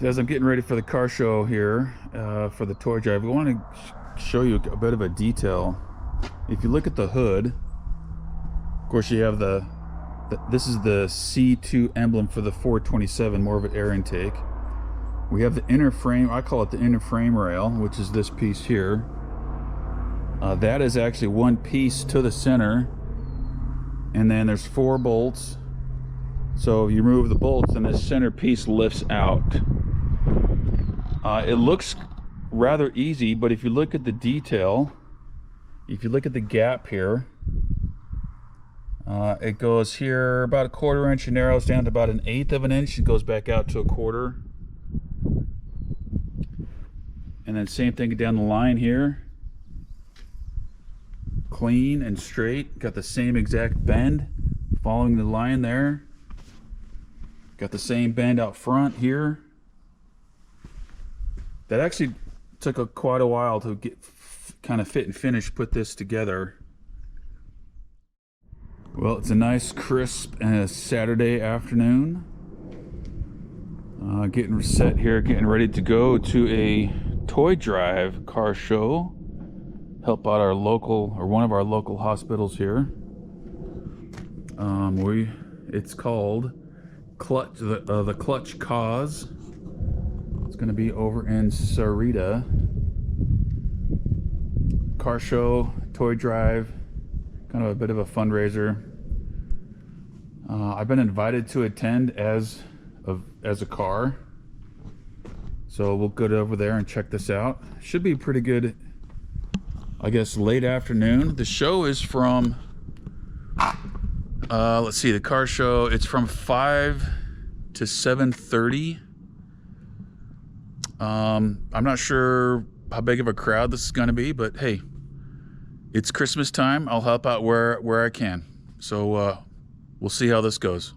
As I'm getting ready for the car show here for the toy drive, I want to show you a bit of a detail. If you look at the hood, of course you have this is the C2 emblem for the 427, more of an air intake. We have the inner frame, I call it the inner frame rail, which is this piece here. That is actually one piece to the center, and then there's 4 bolts. So you remove the bolts and this center piece lifts out. It looks rather easy, but if you look at the detail, if you look at the gap here, it goes here about 1/4 inch and narrows down to about 1/8 of an inch. It goes back out to 1/4. And then same thing down the line here. Clean and straight. Got the same exact bend following the line there. Got the same bend out front here. That actually took quite a while to get kind of fit and finish, put this together. Well, it's a nice crisp Saturday afternoon. Getting set here, getting ready to go to a toy drive car show. Help out our local, or one of our local hospitals here. It's called Clutch, the Clutch Cause. It's going to be over in Sarita. Car show, toy drive, kind of a bit of a fundraiser. I've been invited to attend as a car, so we'll go over there and check this out. Should be pretty good, I guess, late afternoon. The show is from let's see, the car show, it's from 5 to 7:30. I'm not sure how big of a crowd this is going to be, but hey, it's Christmas time. I'll help out where I can. So we'll see how this goes.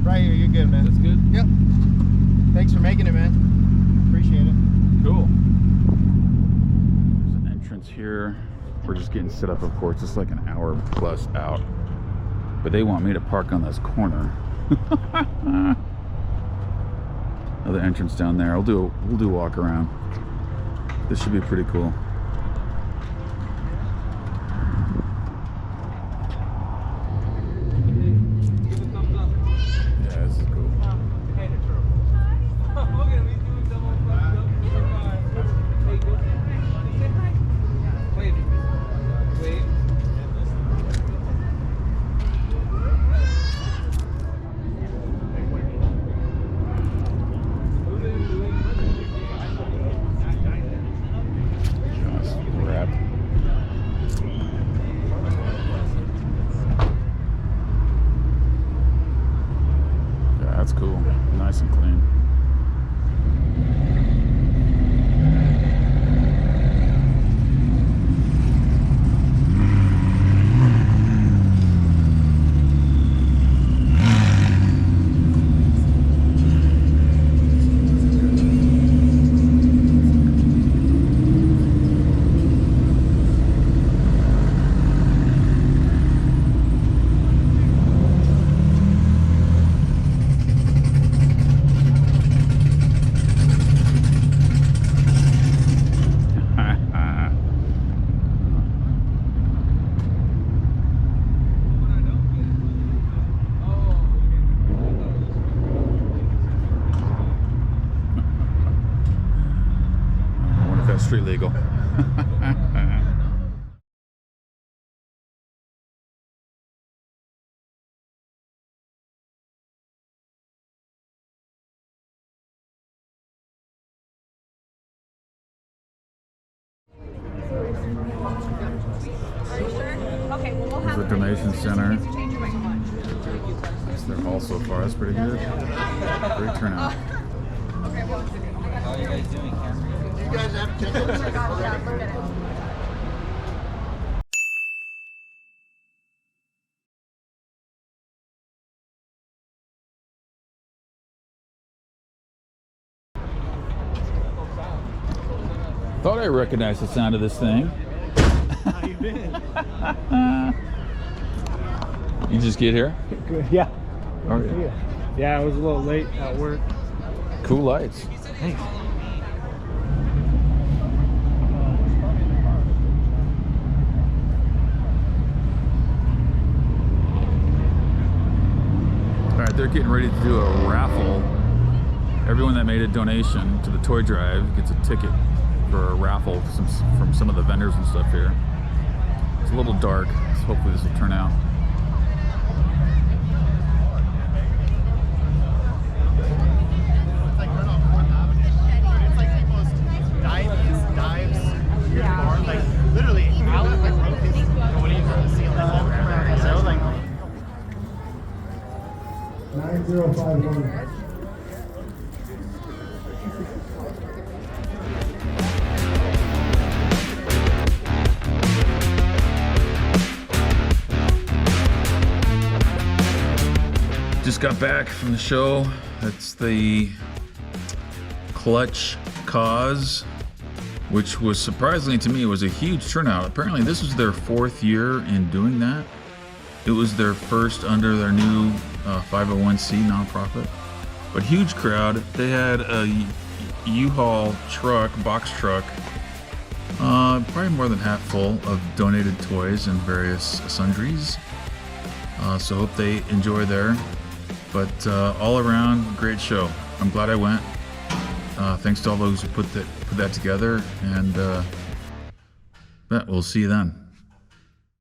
Right here, you're good, man. That's good? Yep. Thanks for making it, man. Appreciate it. Cool. There's an entrance here. We're just getting set up, of course. It's like an hour plus out. But they want me to park on this corner. Another entrance down there. We'll do a walk around. This should be pretty cool. Yeah, this is cool. That's cool. Nice and clean. Street legal. Okay, well, we'll have There's a donation center. That's their hall so far. That's pretty good. Great turnout. How are you guys doing, Cameron? You guys have tickets? Thought I recognized the sound of this thing. How you been? You just get here? Good. Yeah. Okay. Yeah, I was a little late at work. Cool lights. Thanks. All right, they're getting ready to do a raffle. Everyone that made a donation to the toy drive gets a ticket for a raffle from some of the vendors and stuff here. It's a little dark, so hopefully this will turn out. It's like right off 4th Avenue. It's like the most dives, like literally, Alan like broke his nobody from the ceiling. So I was like 9051. Just got back from the show. That's the Clutch Cause, which was surprisingly to me, was a huge turnout. Apparently this was their 4th year in doing that. It was their first under their new 501c nonprofit. But huge crowd. They had a U-Haul truck, box truck, probably more than half full of donated toys and various sundries. So hope they enjoy there. But all around, great show. I'm glad I went. Thanks to all those who put that together, and we'll see you then.